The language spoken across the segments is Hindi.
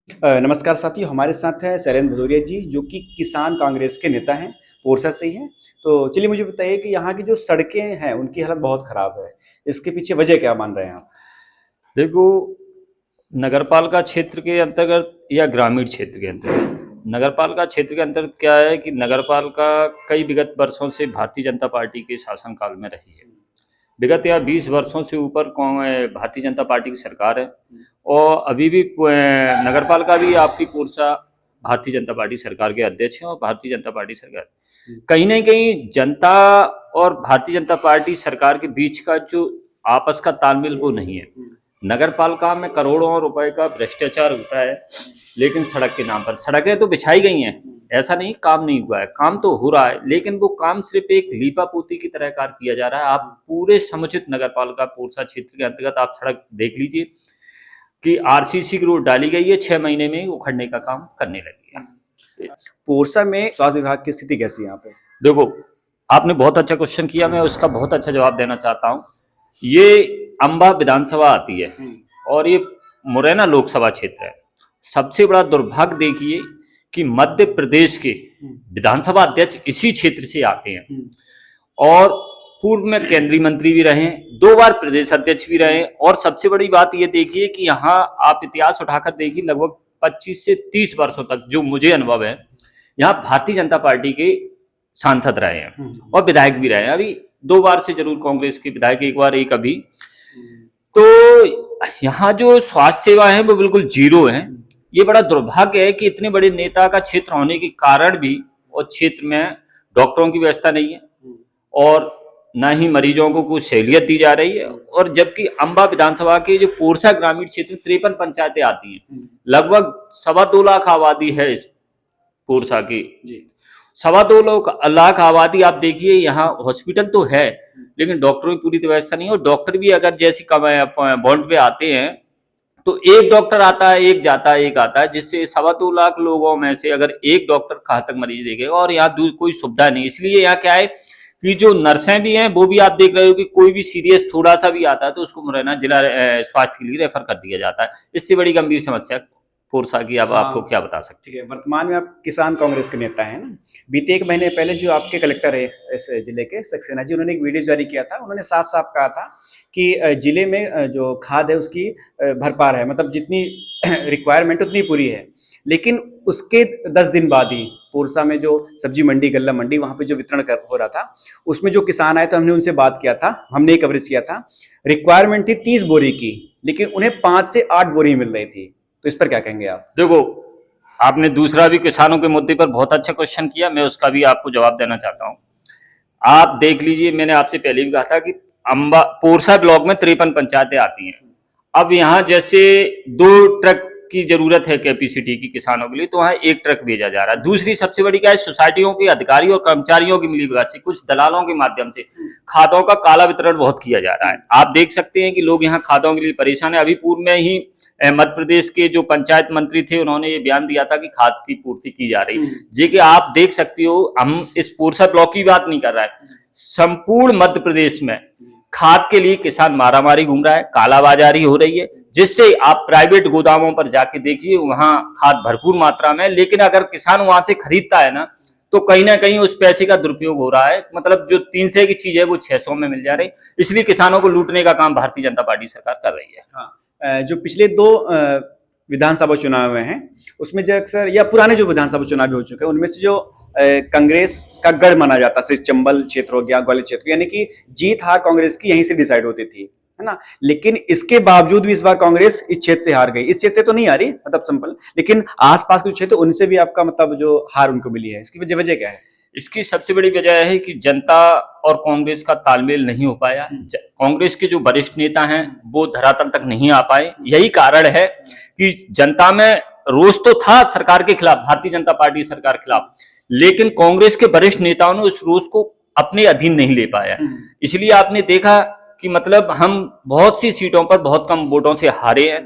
नमस्कार साथियों, हमारे साथ हैं शैलेंद्र भदौरिया जी जो कि किसान कांग्रेस के नेता हैं, पोरसा से ही हैं। तो चलिए मुझे बताइए कि यहाँ की जो सड़कें हैं उनकी हालत बहुत खराब है। इसके पीछे वजह क्या मान रहे हैं आप? देखो, नगरपालिका क्षेत्र के अंतर्गत या ग्रामीण क्षेत्र के अंतर्गत, नगरपालिका क्षेत्र के अंतर्गत क्या है कि नगरपालिका कई विगत वर्षों से भारतीय जनता पार्टी के शासनकाल में रही है। विगत या 20 वर्षों से ऊपर भारतीय जनता पार्टी की सरकार है और अभी भी नगरपालिका भी आपकी पूर्सा भारतीय जनता पार्टी सरकार के अध्यक्ष हैं और भारतीय जनता पार्टी सरकार कहीं ना कहीं जनता और भारतीय जनता पार्टी सरकार के बीच का जो आपस का तालमेल वो नहीं है। नगरपालिका में करोड़ों रुपए का भ्रष्टाचार होता है, लेकिन सड़क के नाम पर सड़कें तो बिछाई गई हैं, ऐसा नहीं काम नहीं हुआ है, काम तो हो रहा है, लेकिन वो काम सिर्फ एक लीपापोती की तरह कार्य किया जा रहा है। आप पूरे समुचित नगरपालिका पूर्सा क्षेत्र के अंतर्गत आप सड़क देख लीजिए कि आरसीसी की रोड डाली गई है, 6 महीने में उखड़ने का काम करने लगी है। पोरसा में स्वास्थ्य विभाग की स्थिति कैसी है यहाँ पे? देखो, आपने बहुत अच्छा क्वेश्चन किया, मैं उसका बहुत अच्छा जवाब देना चाहता हूँ। ये अंबा विधानसभा आती है और ये मुरैना लोकसभा क्षेत्र है। सबसे बड़ा दुर्भाग्य देखिए कि मध्य प्रदेश के विधानसभा अध्यक्ष इसी क्षेत्र से आते हैं और पूर्व में केंद्रीय मंत्री भी रहे, 2 बार प्रदेश अध्यक्ष भी रहे। और सबसे बड़ी बात ये देखिए कि यहाँ आप इतिहास उठाकर देखिए, लगभग 25 से 30 वर्षों तक जो मुझे अनुभव है, यहाँ भारतीय जनता पार्टी के सांसद रहे हैं और विधायक भी रहे हैं। अभी 2 बार से जरूर कांग्रेस के विधायक, 1 बार एक अभी। तो यहाँ जो स्वास्थ्य सेवा है वो बिल्कुल जीरो है। ये बड़ा दुर्भाग्य है कि इतने बड़े नेता का क्षेत्र होने के कारण भी और क्षेत्र में डॉक्टरों की व्यवस्था नहीं है और ना ही मरीजों को कुछ सहूलियत दी जा रही है। और जबकि अंबा विधानसभा के जो पोरसा ग्रामीण क्षेत्र 53 पंचायतें आती हैं, लगभग 2.25 लाख आबादी है इस पोरसा की। 2.25 लाख आबादी, आप देखिए यहाँ हॉस्पिटल तो है लेकिन डॉक्टरों की पूरी व्यवस्था नहीं है। और डॉक्टर भी अगर जैसे बॉन्ड पे आते हैं तो एक डॉक्टर आता है, एक जाता है, एक आता है, जिससे 2.25 लाख लोगों में से अगर एक डॉक्टर कहाँ तक मरीज देखेगा। और यहाँ कोई सुविधा नहीं, इसलिए यहाँ क्या है कि जो नर्सें भी हैं वो भी आप देख रहे हो कि कोई भी सीरियस थोड़ा सा भी आता है तो उसको मुरैना जिला स्वास्थ्य के लिए रेफर कर दिया जाता है। इससे बड़ी गंभीर समस्या पोरसा की अब आपको क्या बता सकते हैं? वर्तमान में आप किसान कांग्रेस के नेता हैं ना। बीते 1 महीने पहले जो आपके कलेक्टर है इस जिले के, सक्सेना जी, उन्होंने एक वीडियो जारी किया था। उन्होंने साफ साफ कहा था कि जिले में जो खाद है उसकी भरपार है, मतलब जितनी रिक्वायरमेंट उतनी पूरी है। लेकिन उसके 10 दिन बाद ही पोरसा में जो सब्जी मंडी, गल्ला मंडी, वहाँ पे जो वितरण हो रहा था, उसमें जो किसान आए तो हमने उनसे बात किया था, हमने कवरेज किया था। रिक्वायरमेंट थी 30 बोरी की, लेकिन उन्हें 5 से 8 बोरी मिल रही थी। तो इस पर क्या कहेंगे आप? देखो, आपने दूसरा भी किसानों के मुद्दे पर बहुत अच्छा क्वेश्चन किया, मैं उसका भी आपको जवाब देना चाहता हूँ। आप देख लीजिए, मैंने आपसे पहले भी कहा था कि अंबा पोरसा ब्लॉक में 53 पंचायतें आती हैं। अब यहाँ जैसे 2 ट्रक की जरूरत है कैपेसिटी की किसानों के लिए, तो वहाँ 1 ट्रक भेजा जा रहा है। दूसरी सबसे बड़ी क्या है, सोसाइटियों के अधिकारी और कर्मचारियों की मिलीभगत से, कुछ दलालों के माध्यम से खादों का काला वितरण बहुत किया जा रहा है। आप देख सकते हैं कि लोग यहाँ खादों के लिए परेशान है। अभी पूर्व में ही मध्य प्रदेश के जो पंचायत मंत्री थे, उन्होंने ये बयान दिया था कि खाद की पूर्ति की जा रही है। जी कि आप देख सकते हो, हम इस पोरसा ब्लॉक की बात नहीं कर रहा है, संपूर्ण मध्य प्रदेश में खाद के लिए किसान मारामारी घूम रहा है, कालाबाजारी हो रही है, जिससे आप प्राइवेट गोदामों पर जाके देखिए, वहां खाद भरपूर मात्रा में, लेकिन अगर किसान वहां से खरीदता है ना तो कहीं ना कहीं उस पैसे का दुरुपयोग हो रहा है। मतलब जो 300 की चीज है वो 600 में मिल जा रही, इसलिए किसानों को लूटने का काम भारतीय जनता पार्टी सरकार कर रही है। हाँ, जो पिछले 2 विधानसभा चुनाव हुए हैं उसमें जो अक्सर, या पुराने जो विधानसभा चुनाव भी हो चुके हैं, उनमें से जो कांग्रेस का गढ़ माना जाता है, चंबल क्षेत्र हो गया, ग्वालियर क्षेत्र, यानी कि जीत हार कांग्रेस की यहीं से डिसाइड होती थी, है ना। लेकिन इसके बावजूद भी इस बार कांग्रेस इस क्षेत्र से हार गई। इस क्षेत्र से तो नहीं हारी, मतलब सिंपल, लेकिन आसपास के क्षेत्र उनसे भी आपका मतलब जो हार उनको मिली है, इसकी वजह क्या है? इसकी सबसे बड़ी वजह है कि जनता और कांग्रेस का तालमेल नहीं हो पाया। कांग्रेस के जो वरिष्ठ नेता हैं वो धरातल तक नहीं आ पाए। यही कारण है कि जनता में रोष तो था सरकार के खिलाफ, भारतीय जनता पार्टी सरकार के खिलाफ, लेकिन कांग्रेस के वरिष्ठ नेताओं ने उस रोष को अपने अधीन नहीं ले पाया। इसलिए आपने देखा कि मतलब हम बहुत सी सीटों पर बहुत कम वोटों से हारे हैं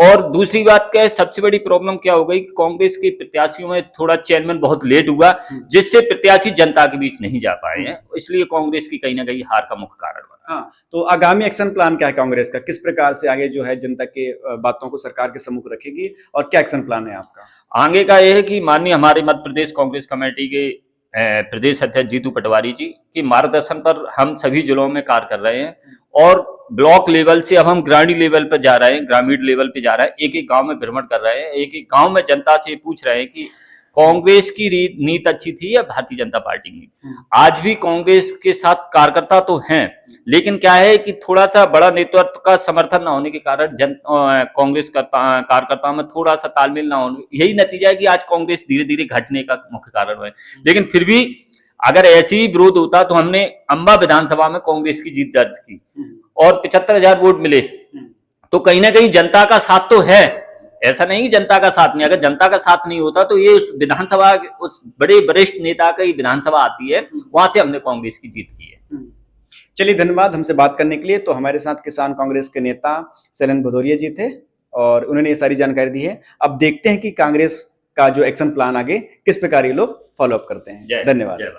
और दूसरी बात क्या है, सबसे बड़ी प्रॉब्लम क्या हो गई कि कांग्रेस के प्रत्याशियों में थोड़ा चयन बहुत लेट हुआ, जिससे प्रत्याशी जनता के बीच नहीं जा पाए हैं, इसलिए कांग्रेस की कहीं ना कहीं हार का मुख्य कारण बना। हाँ, तो आगामी एक्शन प्लान क्या है कांग्रेस का? किस प्रकार से आगे जो है जनता के बातों को सरकार के सम्मुख रखेगी और क्या एक्शन प्लान है आपका? आगे का यह है कि माननीय हमारे मध्य प्रदेश कांग्रेस कमेटी के प्रदेश अध्यक्ष जीतू पटवारी जी के मार्गदर्शन पर हम सभी जिलों में कार्य कर रहे हैं और ब्लॉक लेवल से अब हम ग्रामीण लेवल पर जा रहे हैं, ग्रामीण लेवल पे जा रहे हैं, एक एक गांव में भ्रमण कर रहे हैं, एक एक गांव में जनता से पूछ रहे हैं कि कांग्रेस की नीति अच्छी थी या भारतीय जनता पार्टी की। आज भी कांग्रेस के साथ कार्यकर्ता तो हैं, लेकिन क्या है कि थोड़ा सा बड़ा नेतृत्व का समर्थन न होने के कारण कांग्रेस कार्यकर्ताओं में थोड़ा सा तालमेल न होने, यही नतीजा है कि आज कांग्रेस धीरे धीरे घटने का मुख्य कारण है। लेकिन फिर भी अगर ऐसे ही विरोध होता तो हमने अंबा विधानसभा में कांग्रेस की जीत दर्ज की और 75,000 वोट मिले, तो कहीं ना कहीं जनता का साथ तो है, ऐसा नहीं कि जनता का साथ नहीं। अगर जनता का साथ नहीं होता तो ये उस विधानसभा, उस बड़े वरिष्ठ नेता का ही विधानसभा आती है, वहां से हमने कांग्रेस की जीत की है। चलिए, धन्यवाद हमसे बात करने के लिए। तो हमारे साथ किसान कांग्रेस के नेता शैलेंद्र भदौरिया जी थे और उन्होंने ये सारी जानकारी दी है। अब देखते हैं कि कांग्रेस का जो एक्शन प्लान आगे किस प्रकार ये लोग फॉलो अप करते हैं। धन्यवाद।